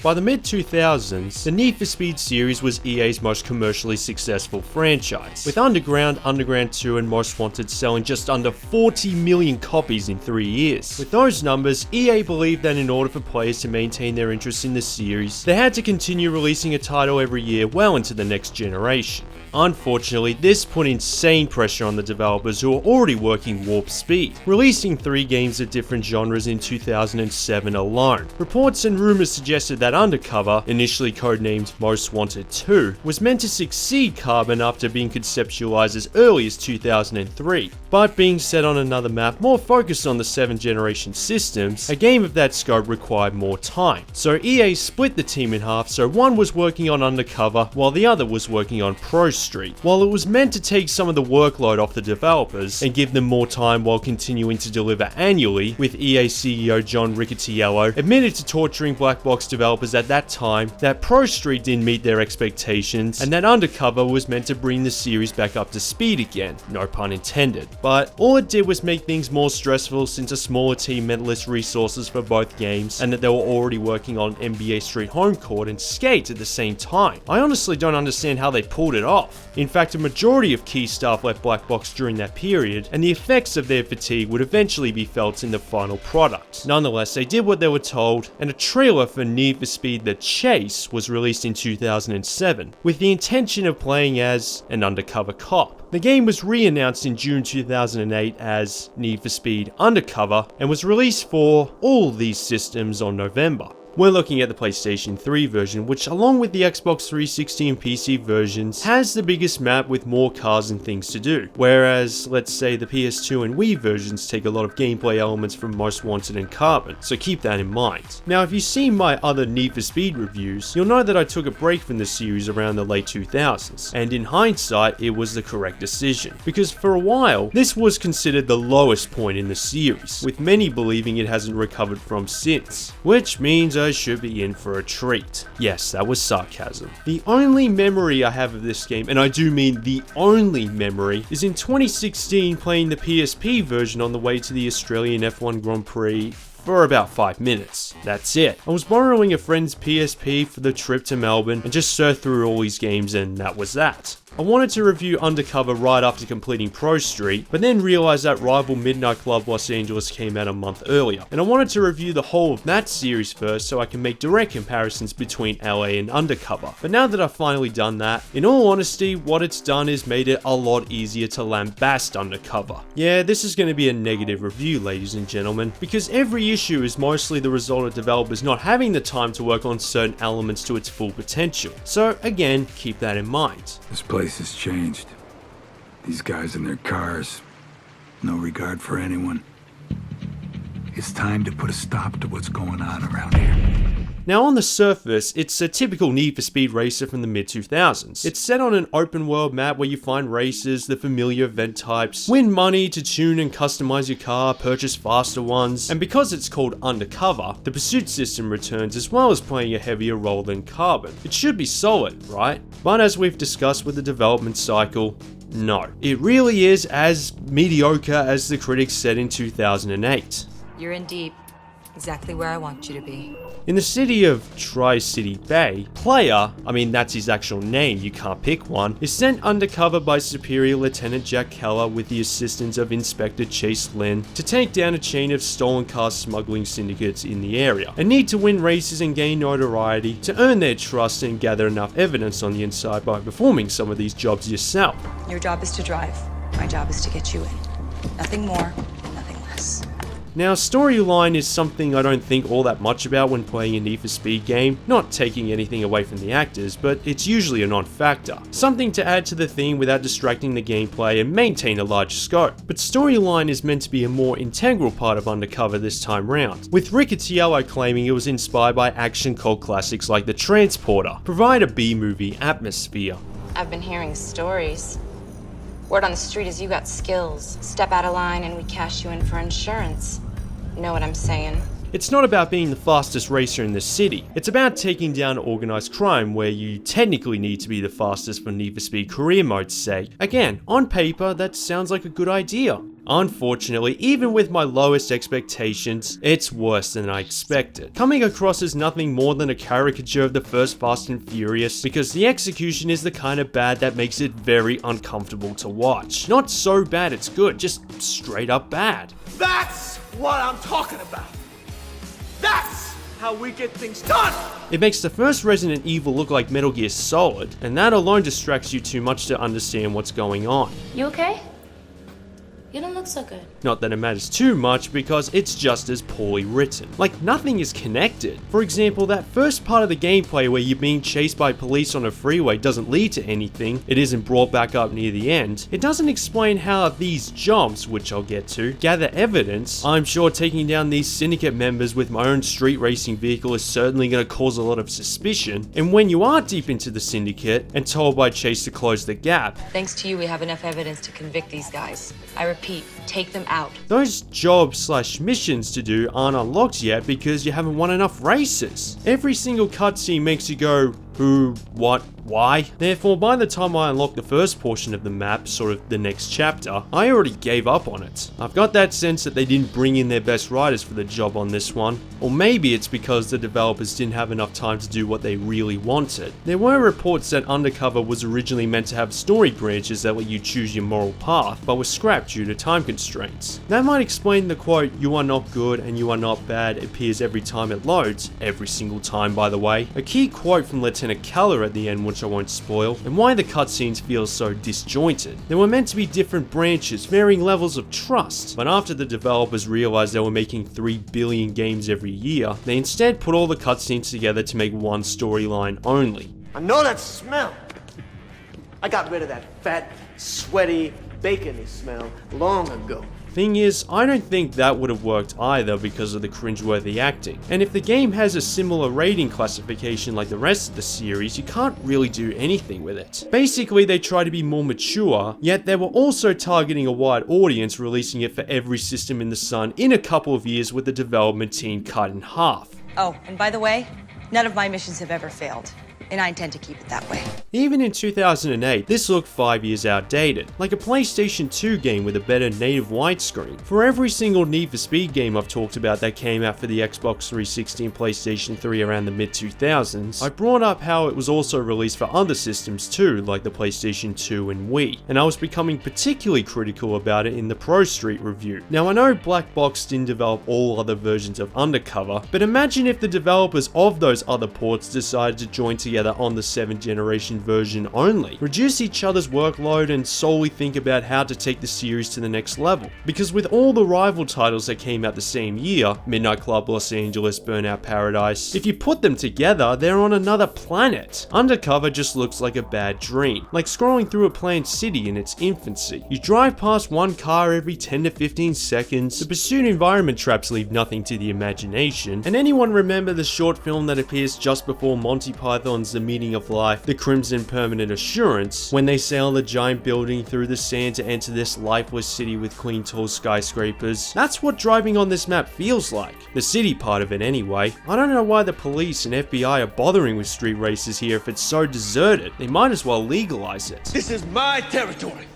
By the mid-2000s, the Need for Speed series was EA's most commercially successful franchise, with Underground, Underground 2 and Most Wanted selling just under 40 million copies in 3 years. With those numbers, EA believed that in order for players to maintain their interest in the series, they had to continue releasing a title every year well into the next generation. Unfortunately, this put insane pressure on the developers who were already working warp speed, releasing 3 games of different genres in 2007 alone. Reports and rumors suggested that Undercover, initially codenamed Most Wanted 2, was meant to succeed Carbon after being conceptualized as early as 2003, but being set on another map more focused on the 7th generation systems, a game of that scope required more time. So EA split the team in half, so one was working on Undercover while the other was working on Pro Street. While it was meant to take some of the workload off the developers and give them more time while continuing to deliver annually, with EA CEO John Riccitiello admitted to torturing black box developers at that time that Pro Street didn't meet their expectations and that Undercover was meant to bring the series back up to speed again, no pun intended. But all it did was make things more stressful since a smaller team meant less resources for both games and that they were already working on NBA Street Homecourt and Skate at the same time. I honestly don't understand how they pulled it off. In fact, a majority of key staff left Black Box during that period, and the effects of their fatigue would eventually be felt in the final product. Nonetheless, they did what they were told, and a trailer for Need for Speed The Chase was released in 2007, with the intention of playing as an undercover cop. The game was re-announced in June 2008 as Need for Speed Undercover, and was released for all these systems on November. We're looking at the PlayStation 3 version, which along with the Xbox 360 and PC versions, has the biggest map with more cars and things to do. Whereas, let's say the PS2 and Wii versions take a lot of gameplay elements from Most Wanted and Carbon, so keep that in mind. Now, if you've seen my other Need for Speed reviews, you'll know that I took a break from the series around the late 2000s, and in hindsight, it was the correct decision. Because for a while, this was considered the lowest point in the series, with many believing it hasn't recovered from since, which means I should be in for a treat. Yes, that was sarcasm. The only memory I have of this game, and I do mean the only memory, is in 2016 playing the PSP version on the way to the Australian F1 Grand Prix for about 5 minutes. That's it. I was borrowing a friend's PSP for the trip to Melbourne and just surfed through all these games and that was that. I wanted to review Undercover right after completing Pro Street, but then realized that rival Midnight Club Los Angeles came out a month earlier, and I wanted to review the whole of that series first so I can make direct comparisons between LA and Undercover. But now that I've finally done that, in all honesty, what it's done is made it a lot easier to lambast Undercover. Yeah, this is going to be a negative review, ladies and gentlemen, because every issue is mostly the result of developers not having the time to work on certain elements to its full potential. So again, keep that in mind. This place has changed. These guys in their cars, no regard for anyone. It's time to put a stop to what's going on around here. Now on the surface, it's a typical Need for Speed racer from the mid-2000s. It's set on an open world map where you find races, the familiar event types, win money to tune and customize your car, purchase faster ones, and because it's called Undercover, the Pusuit system returns as well as playing a heavier role than Carbon. It should be solid, right? But as we've discussed with the development cycle, no. It really is as mediocre as the critics said in 2008. You're in deep. Exactly where I want you to be. In the city of Tri-City Bay, Player, I mean that's his actual name, you can't pick one, is sent undercover by Superior Lieutenant Jack Keller with the assistance of Inspector Chase Lynn to take down a chain of stolen car smuggling syndicates in the area, and need to win races and gain notoriety to earn their trust and gather enough evidence on the inside by performing some of these jobs yourself. Your job is to drive. My job is to get you in. Nothing more, nothing less. Now, storyline is something I don't think all that much about when playing a Need for Speed game, not taking anything away from the actors, but it's usually a non-factor. Something to add to the theme without distracting the gameplay and maintain a large scope. But storyline is meant to be a more integral part of Undercover this time round, with Riccitiello claiming it was inspired by action cult classics like The Transporter, provide a B-movie atmosphere. I've been hearing stories. Word on the street is you got skills. Step out of line and we cash you in for insurance. Know what I'm saying? It's not about being the fastest racer in the city, it's about taking down organized crime where you technically need to be the fastest for Need for Speed career mode's sake. Again, on paper, that sounds like a good idea. Unfortunately, even with my lowest expectations, it's worse than I expected. Coming across as nothing more than a caricature of the first Fast and Furious, because the execution is the kind of bad that makes it very uncomfortable to watch. Not so bad it's good, just straight up bad. That's what I'm talking about. That's how we get things done. It makes the first Resident Evil look like Metal Gear Solid, and that alone distracts you too much to understand what's going on. You okay? You don't look so good. Not that it matters too much because it's just as poorly written. Like, nothing is connected. For example, that first part of the gameplay where you're being chased by police on a freeway doesn't lead to anything, it isn't brought back up near the end. It doesn't explain how these jumps, which I'll get to, gather evidence. I'm sure taking down these syndicate members with my own street racing vehicle is certainly going to cause a lot of suspicion. And when you are deep into the syndicate and told by Chase to close the gap, Thanks to you, we have enough evidence to convict these guys. I repeat, take them out. those jobs/missions to do aren't unlocked yet because you haven't won enough races. Every single cutscene makes you go, who, what, why? Therefore, by the time I unlock the first portion of the map, sort of the next chapter, I already gave up on it. I've got that sense that they didn't bring in their best writers for the job on this one. Or maybe it's because the developers didn't have enough time to do what they really wanted. There were reports that Undercover was originally meant to have story branches that let you choose your moral path, but was scrapped due to time constraints. That might explain the quote, "You are not good and you are not bad" appears every time it loads, every single time by the way. A key quote from Lieutenant Keller at the end, which I won't spoil, and why the cutscenes feel so disjointed. There were meant to be different branches, varying levels of trust, but after the developers realized they were making 3 billion games every year, they instead put all the cutscenes together to make one storyline only. I know that smell. I got rid of that fat, sweaty, bacony smell long ago. Thing is, I don't think that would have worked either because of the cringeworthy acting. And if the game has a similar rating classification like the rest of the series, you can't really do anything with it. Basically, they try to be more mature, yet they were also targeting a wide audience, releasing it for every system in the sun in a couple of years with the development team cut in half. Oh, and by the way, none of my missions have ever failed. And I intend to keep it that way. Even in 2008, this looked 5 years outdated, like a PlayStation 2 game with a better native widescreen. For every single Need for Speed game I've talked about that came out for the Xbox 360 and PlayStation 3 around the mid-2000s, I brought up how it was also released for other systems too, like the PlayStation 2 and Wii, and I was becoming particularly critical about it in the Pro Street review. Now I know Black Box didn't develop all other versions of Undercover, but imagine if the developers of those other ports decided to join together on the 7th generation version only, reduce each other's workload and solely think about how to take the series to the next level. Because with all the rival titles that came out the same year, Midnight Club Los Angeles, Burnout Paradise, if you put them together, they're on another planet. Undercover just looks like a bad dream, like scrolling through a planned city in its infancy. You drive past one car every 10 to 15 seconds, the Pusuit environment traps leave nothing to the imagination, and anyone remember the short film that appears just before Monty Python's The Meaning of Life, The Crimson Permanent Assurance, when they sail the giant building through the sand to enter this lifeless city with clean tall skyscrapers? That's what driving on this map feels like. The city part of it anyway. I don't know why the police and FBI are bothering with street races here if it's so deserted. They might as well legalize it. This is my territory.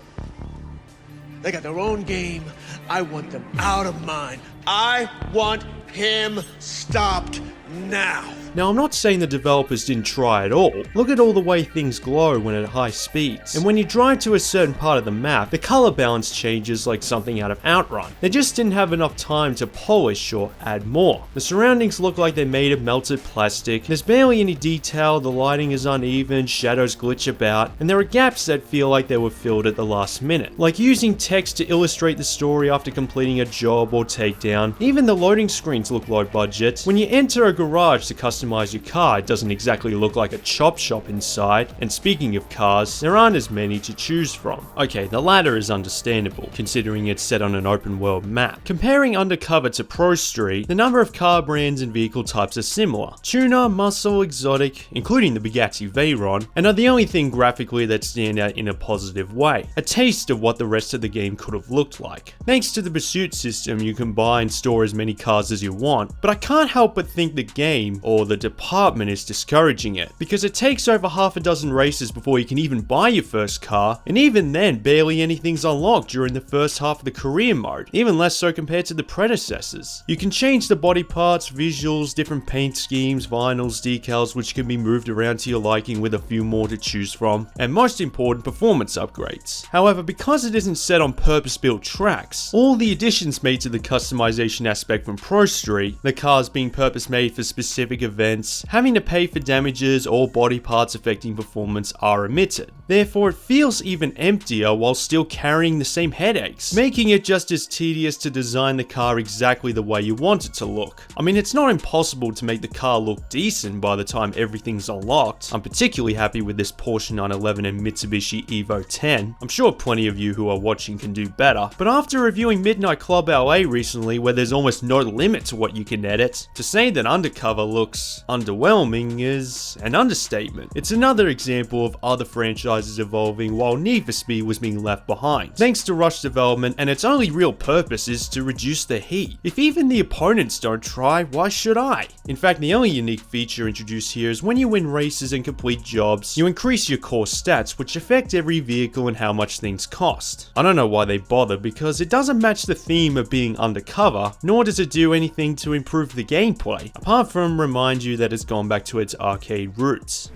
They got their own game. I want them out of mine. I want him stopped now. Now, I'm not saying the developers didn't try at all. Look at all the way things glow when at high speeds. And when you drive to a certain part of the map, the color balance changes like something out of Outrun. They just didn't have enough time to polish or add more. The surroundings look like they're made of melted plastic. There's barely any detail, the lighting is uneven, shadows glitch about, and there are gaps that feel like they were filled at the last minute. Like using text to illustrate the story after completing a job or takedown. Even the loading screens look low budget. When you enter a garage to customize your car, it doesn't exactly look like a chop shop inside, and speaking of cars, there aren't as many to choose from. Okay, the latter is understandable, considering it's set on an open world map. Comparing Undercover to Pro Street, the number of car brands and vehicle types are similar. Tuner, muscle, exotic, including the Bugatti Veyron, and are the only thing graphically that stand out in a positive way. A taste of what the rest of the game could have looked like. Thanks to the Pusuit system, you can buy and store as many cars as you want, but I can't help but think the game, or the department, is discouraging it, because it takes over half a dozen races before you can even buy your first car, and even then barely anything's unlocked during the first half of the career mode, even less so compared to the predecessors. You can change the body parts, visuals, different paint schemes, vinyls, decals, which can be moved around to your liking with a few more to choose from, and most important, performance upgrades. However, because it isn't set on purpose-built tracks, all the additions made to the customization aspect from Pro Street, the cars being purpose-made for specific events, having to pay for damages or body parts affecting performance are omitted. Therefore, it feels even emptier while still carrying the same headaches, making it just as tedious to design the car exactly the way you want it to look. I mean, it's not impossible to make the car look decent by the time everything's unlocked. I'm particularly happy with this Porsche 911 and Mitsubishi Evo 10. I'm sure plenty of you who are watching can do better, but after reviewing Midnight Club LA recently, where there's almost no limit to what you can edit, to say that Undercover looks underwhelming is an understatement. It's another example of other franchises evolving while Need for Speed was being left behind, thanks to rush development, and its only real purpose is to reduce the heat. If even the opponents don't try, why should I? In fact, the only unique feature introduced here is when you win races and complete jobs, you increase your core stats, which affect every vehicle and how much things cost. I don't know why they bother, because it doesn't match the theme of being undercover, nor does it do anything to improve the gameplay, apart from remind you that it's gone back to its arcade roots.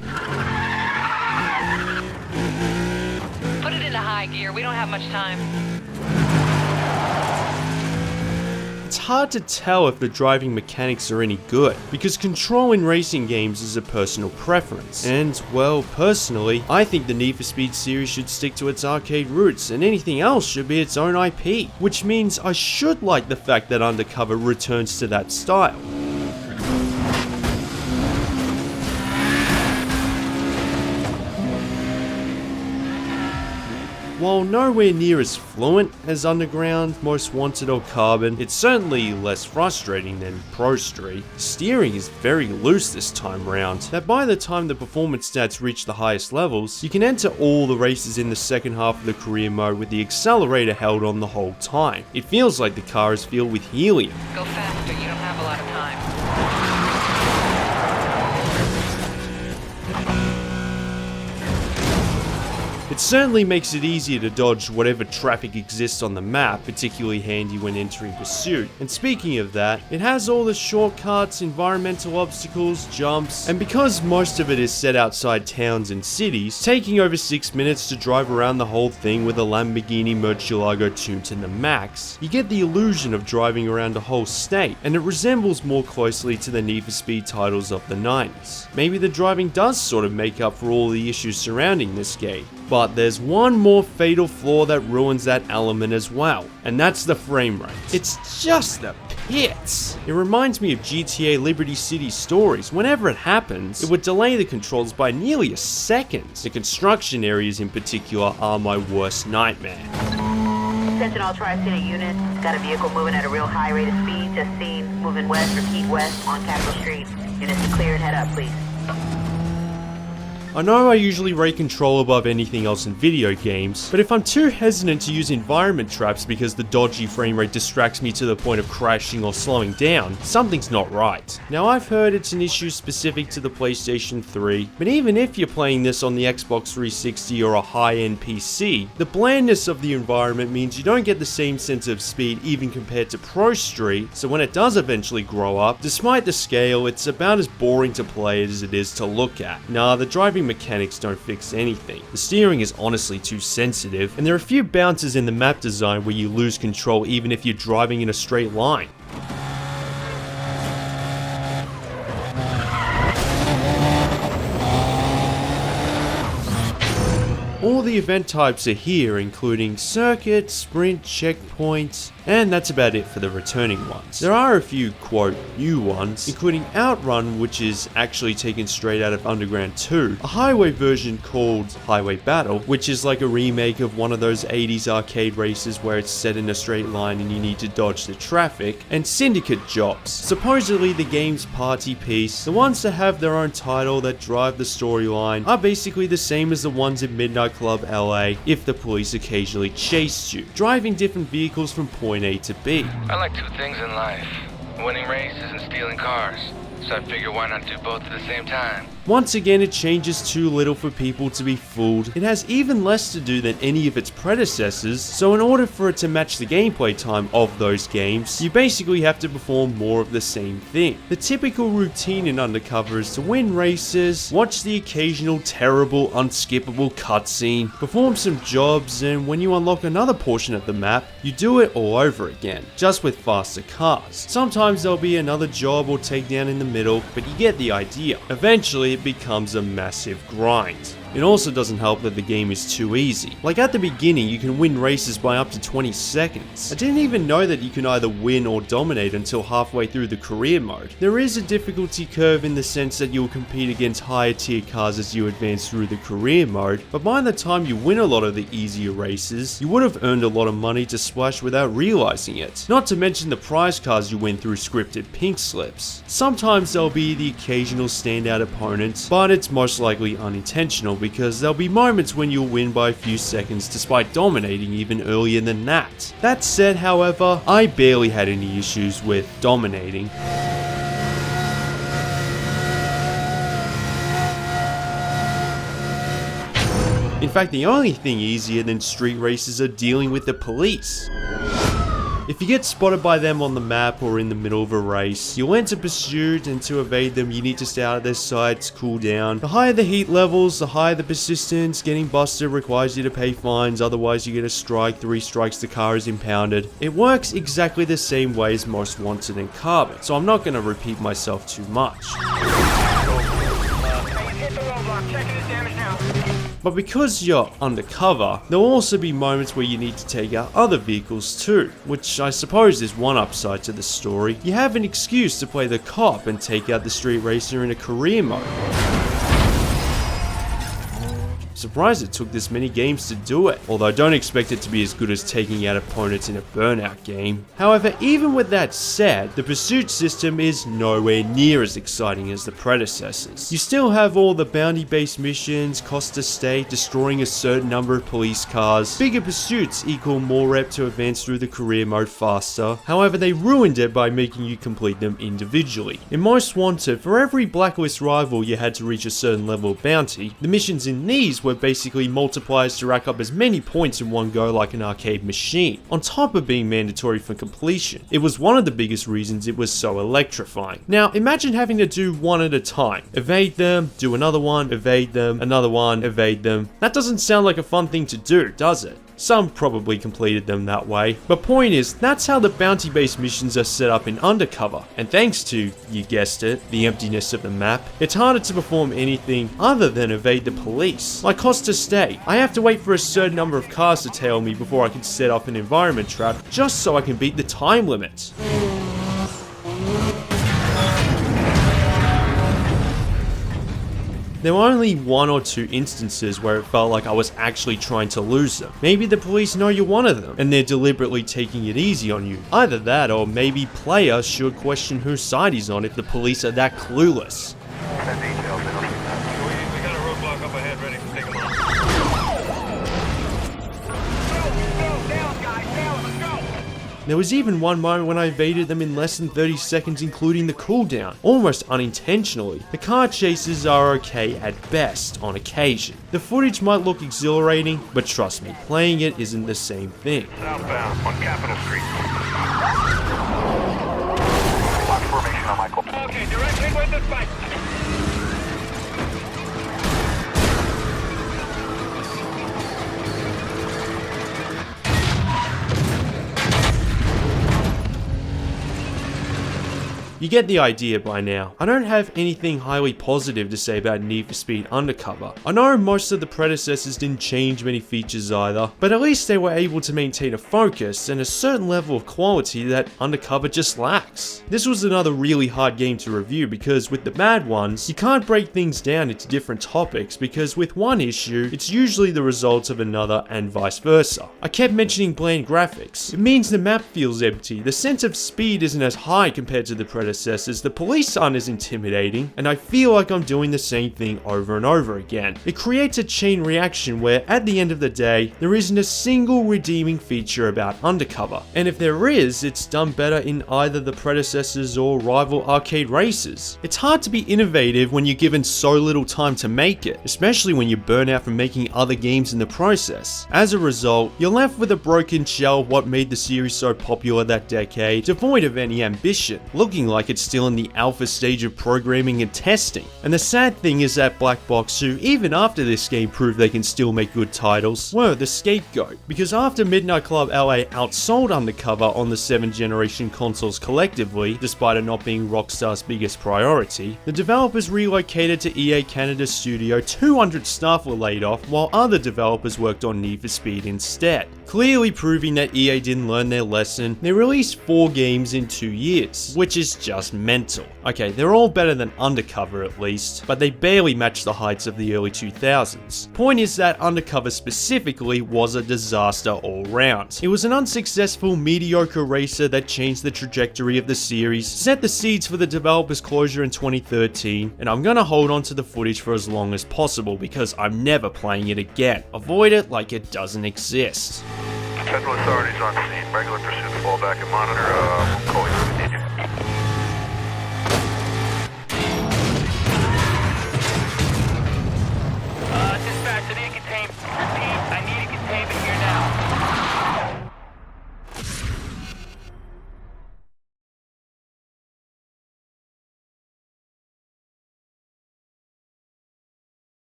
Put it into high gear, we don't have much time. It's hard to tell if the driving mechanics are any good, because control in racing games is a personal preference. And, well, personally, I think the Need for Speed series should stick to its arcade roots, and anything else should be its own IP, which means I should like the fact that Undercover returns to that style. While nowhere near as fluent as Underground, Most Wanted or Carbon, it's certainly less frustrating than Pro Street. Steering is very loose this time round, that by the time the performance stats reach the highest levels, you can enter all the races in the second half of the career mode with the accelerator held on the whole time. It feels like the car is filled with helium. Go faster, you don't have a lot of time. It certainly makes it easier to dodge whatever traffic exists on the map, particularly handy when entering Pusuit. And speaking of that, it has all the shortcuts, environmental obstacles, jumps, and because most of it is set outside towns and cities, taking over 6 minutes to drive around the whole thing with a Lamborghini Murcielago tuned to the max, you get the illusion of driving around a whole state, and it resembles more closely to the Need for Speed titles of the 90s. Maybe the driving does sort of make up for all the issues surrounding this game. But there's one more fatal flaw that ruins that element as well, and that's the frame rate. It's just the pits. It reminds me of GTA Liberty City Stories. Whenever it happens, it would delay the controls by nearly a second. The construction areas in particular are my worst nightmare. Attention all Tri-City units. Got a vehicle moving at a real high rate of speed. Just seen. Moving west, repeat west on Capitol Street. Units to clear and head up, please. I know I usually rate control above anything else in video games, but if I'm too hesitant to use environment traps because the dodgy frame rate distracts me to the point of crashing or slowing down, something's not right. Now I've heard it's an issue specific to the PlayStation 3, but even if you're playing this on the Xbox 360 or a high-end PC, the blandness of the environment means you don't get the same sense of speed even compared to Pro Street, so when it does eventually grow up, despite the scale, it's about as boring to play as it is to look at. Nah, the driving mechanics don't fix anything. The steering is honestly too sensitive, and there are a few bounces in the map design where you lose control even if you're driving in a straight line. All the event types are here, including circuit, sprint, checkpoints, and that's about it for the returning ones. There are a few, quote, new ones, including Outrun, which is actually taken straight out of Underground 2, a highway version called Highway Battle, which is like a remake of one of those 80s arcade races where it's set in a straight line and you need to dodge the traffic, and Syndicate Jobs, supposedly the game's party piece. The ones that have their own title that drive the storyline are basically the same as the ones in Midnight Club LA if the police occasionally chased you, driving different vehicles from point A to B. I like two things in life, winning races and stealing cars. So I figure why not do both at the same time? Once again, it changes too little for people to be fooled. It has even less to do than any of its predecessors, so in order for it to match the gameplay time of those games, you basically have to perform more of the same thing. The typical routine in Undercover is to win races, watch the occasional terrible, unskippable cutscene, perform some jobs, and when you unlock another portion of the map, you do it all over again, just with faster cars. Sometimes there'll be another job or takedown in the middle, but you get the idea. Eventually, it becomes a massive grind. It also doesn't help that the game is too easy. Like at the beginning, you can win races by up to 20 seconds. I didn't even know that you can either win or dominate until halfway through the career mode. There is a difficulty curve in the sense that you'll compete against higher tier cars as you advance through the career mode, but by the time you win a lot of the easier races, you would have earned a lot of money to splash without realizing it. Not to mention the prize cars you win through scripted pink slips. Sometimes there'll be the occasional standout opponent, but it's most likely unintentional because there'll be moments when you'll win by a few seconds despite dominating even earlier than that. That said, however, I barely had any issues with dominating. In fact, the only thing easier than street races are dealing with the police. If you get spotted by them on the map or in the middle of a race, you'll enter Pusuit, and to evade them you need to stay out of their sights, cool down. The higher the heat levels, the higher the persistence. Getting busted requires you to pay fines, otherwise you get a strike. 3 strikes the car is impounded. It works exactly the same way as Most Wanted and Carbon, so I'm not going to repeat myself too much. But because you're undercover, there'll also be moments where you need to take out other vehicles too, which I suppose is one upside to the story. You have an excuse to play the cop and take out the street racer in a career mode. Surprised it took this many games to do it, although I don't expect it to be as good as taking out opponents in a Burnout game. However, even with that said, the Pusuit system is nowhere near as exciting as the predecessors. You still have all the bounty-based missions, cost to stay, destroying a certain number of police cars. Bigger pursuits equal more rep to advance through the career mode faster. However, they ruined it by making you complete them individually. In Most Wanted, for every blacklist rival you had to reach a certain level of bounty, the missions in these were basically multipliers to rack up as many points in one go like an arcade machine, on top of being mandatory for completion. It was one of the biggest reasons it was so electrifying. Now imagine having to do one at a time. Evade them, do another one, evade them, another one, evade them. That doesn't sound like a fun thing to do, does it? Some probably completed them that way. But point is, that's how the bounty-based missions are set up in Undercover. And thanks to, you guessed it, the emptiness of the map, it's harder to perform anything other than evade the police. Like cost to stay. I have to wait for a certain number of cars to tail me before I can set up an environment trap, just so I can beat the time limit. There were only 1 or 2 instances where it felt like I was actually trying to lose them. Maybe the police know you're one of them, and they're deliberately taking it easy on you. Either that, or maybe player should question whose side he's on if the police are that clueless. We got a roadblock up ahead ready to take them on. There was even one moment when I evaded them in less than 30 seconds, including the cooldown, almost unintentionally. The car chases are okay at best on occasion. The footage might look exhilarating, but trust me, playing it isn't the same thing. Southbound on Capitol Street. Lock formation on Michael. Okay, directly with the fight. You get the idea by now. I don't have anything highly positive to say about Need for Speed Undercover. I know most of the predecessors didn't change many features either, but at least they were able to maintain a focus and a certain level of quality that Undercover just lacks. This was another really hard game to review because with the bad ones, you can't break things down into different topics because with one issue, it's usually the result of another and vice versa. I kept mentioning bland graphics. It means the map feels empty. The sense of speed isn't as high compared to the predecessors, predecessors, the police aren't as intimidating, and I feel like I'm doing the same thing over and over again. It creates a chain reaction where, at the end of the day, there isn't a single redeeming feature about Undercover. And if there is, it's done better in either the predecessors or rival arcade races. It's hard to be innovative when you're given so little time to make it, especially when you burn out from making other games in the process. As a result, you're left with a broken shell of what made the series so popular that decade, devoid of any ambition, looking like it's still in the alpha stage of programming and testing. And the sad thing is that Black Box, who even after this game proved they can still make good titles, were the scapegoat. Because after Midnight Club LA outsold Undercover on the 7th generation consoles collectively, despite it not being Rockstar's biggest priority, the developers relocated to EA Canada's studio, 200 staff were laid off, while other developers worked on Need for Speed instead. Clearly proving that EA didn't learn their lesson, they released 4 games in 2 years, which is just mental. Okay, they're all better than Undercover at least, but they barely match the heights of the early 2000s. Point is that Undercover specifically was a disaster all round. It was an unsuccessful, mediocre racer that changed the trajectory of the series, set the seeds for the developer's closure in 2013, and I'm gonna hold on to the footage for as long as possible because I'm never playing it again. Avoid it like it doesn't exist. Federal authorities on scene. Regular pursuit, fall back and monitor.